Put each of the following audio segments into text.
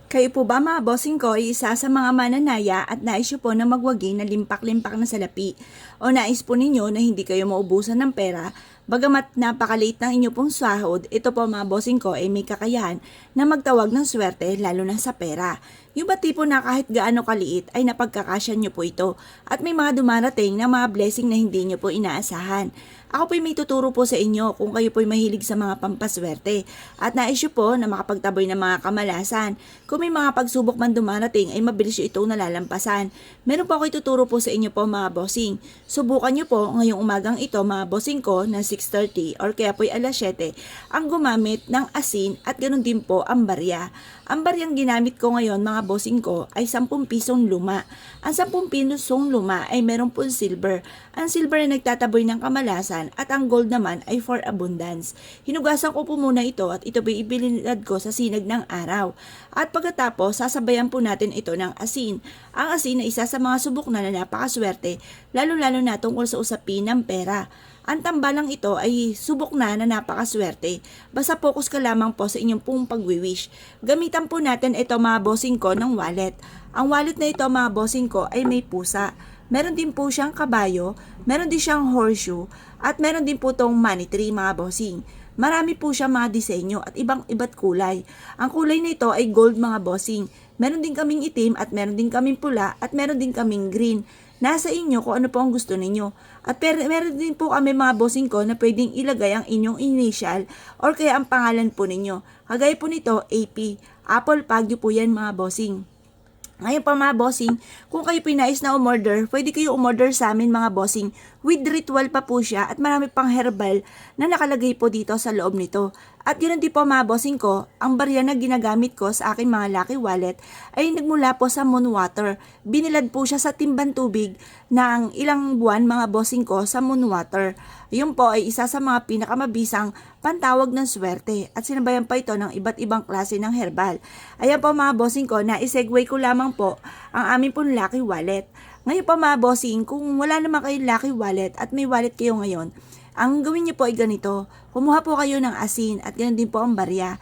Kayo po ba mga bossing ko ay isa sa mga mananaya at nais nyo po na magwagi na limpak-limpak na salapi? O nais po ninyo na hindi kayo maubusan ng pera? Bagamat napakaliit ng inyo pong sahod, ito po mga bossing ko ay may kakayahan na magtawag ng swerte lalo na sa pera. Yung ba tipo na kahit gaano kaliit ay napagkakasya nyo po ito at may mga dumarating na mga blessing na hindi nyo po inaasahan. Ako po'y may tuturo po sa inyo kung kayo po'y mahilig sa mga pampaswerte at nais nyo po na makapagtaboy ng mga kamalasan. Kung may mga pagsubok man dumarating ay mabilis nyo itong nalalampasan. Meron po ako ituturo po sa inyo po mga bossing. Subukan nyo po ngayong umagang ito mga bossing ko na 6:30 or kaya po'y alas 7 ang gumamit ng asin at ganun din po ang barya. Ang baryang ginamit ko ngayon mga bossing ko ay 10 pisong luma. Ang 10 pisong luma ay meron po silver. Ang silver ay nagtataboy ng kamalasan at ang gold naman ay for abundance. Hinugasan ko po muna ito at ito ay ibilad ko sa sinag ng araw. At pagkatapos sasabayan po natin ito ng asin. Ang asin ay isa sa mga subok na napakaswerte lalo-lalo na tungkol sa usapin ng pera. Ang tambalang ito ay subok na napakaswerte. Basta focus ka lamang po sa inyong pong pagwiwish. Gamitan po natin ito mga bossing ko ng wallet. Ang wallet na ito mga bossing ko ay may pusa. Meron din po siyang kabayo, meron din siyang horseshoe, at meron din po itong money tree mga bossing. Marami po siya mga disenyo at ibang-iba't kulay. Ang kulay na ito ay gold mga bossing. Meron din kaming itim at meron din kaming pula at meron din kaming green. Nasa inyo kung ano po ang gusto ninyo. At meron din po kami mga bossing ko na pwedeng ilagay ang inyong initial or kaya ang pangalan po ninyo. Kagaya po nito, AP. Apple Pagyo po yan mga bossing. Ngayon pa mga bossing, kung kayo pinais na umorder, pwede kayo umorder sa amin mga bossing. With ritual pa po siya at marami pang herbal na nakalagay po dito sa loob nito. At yun din po mga bossing ko, ang barya na ginagamit ko sa aking mga lucky wallet ay nagmula po sa Moon Water. Binilad po siya sa timban tubig ng ilang buwan mga bossing ko sa Moon Water. Yun po ay isa sa mga pinakamabisang pantawag ng swerte at sinabayan pa ito ng iba't ibang klase ng herbal. Ayan po mga bossing ko, na-segue ko lamang po ang aming pong lucky wallet. Ngayon po mga bossing, kung wala naman kayong lucky wallet at may wallet kayo ngayon, ang gawin niyo po ay ganito. Kumuha po kayo ng asin at ganoon din po ang barya.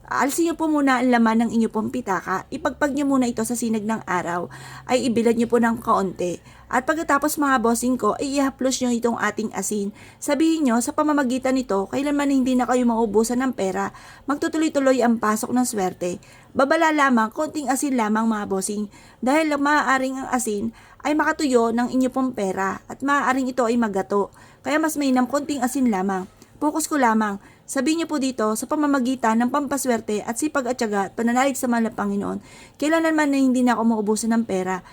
Alisin niyo po muna ang laman ng inyo pong pitaka. Ipagpag niyo muna ito sa sinag ng araw. Ay ibilad niyo po ng kaunti. At pagkatapos mga bossing ko, ay i-haplos niyo itong ating asin. Sabihin niyo, sa pamamagitan nito, kailanman hindi na kayo maubusan ng pera. Magtutuloy-tuloy ang pasok ng swerte. Babala lamang, konting asin lamang mga bossing. Dahil maaaring ang asin ay makatuyo ng inyo pong pera at maaaring ito ay magato. Kaya mas mainam konting asin lamang. Focus ko lamang. Sabihin niyo po dito sa pamamagitan ng pampaswerte at sipag at tiyaga at pananalig sa mahal na Panginoon, kailanman man na hindi na ako maubusan ng pera,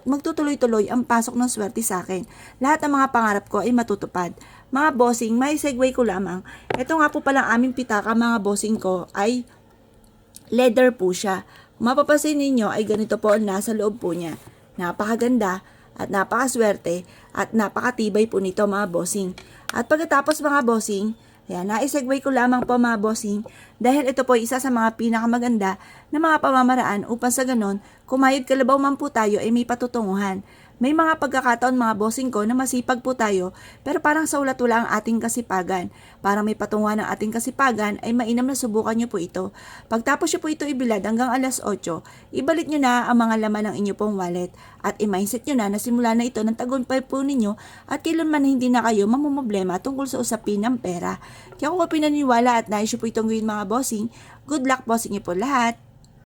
magtutuloy-tuloy ang pasok ng swerte sa akin. Lahat ng mga pangarap ko ay matutupad. Mga bossing, may segue ko lamang. Ito nga po palang aming pitaka mga bossing ko ay leather po siya. Kung mapapansin ninyo ay ganito po ang nasa loob po niya. Napakaganda at napakaswerte at napakatibay po nito mga bossing. At pagkatapos mga bossing, na-segue ko lamang po mga bossing dahil ito po isa sa mga pinakamaganda na mga pamamaraan upang sa ganon, kumayod kalabaw man po tayo ay may patutunguhan. May mga pagkakataon mga bossing ko na masipag po tayo pero parang sa ulat wala ang ating kasipagan. Para may patunguhan ng ating kasipagan ay mainam na subukan nyo po ito. Pagtapos nyo po ito ibilad hanggang alas 8, ibalik nyo na ang mga laman ng inyo pong wallet at i-mindset nyo na simula na ito ng tagumpay po ninyo at kailanman hindi na kayo mamumblema tungkol sa usapin ng pera. Kaya kung pinaniwala at nais nyo po itong gawin mga bossing, good luck bossing nyo po lahat!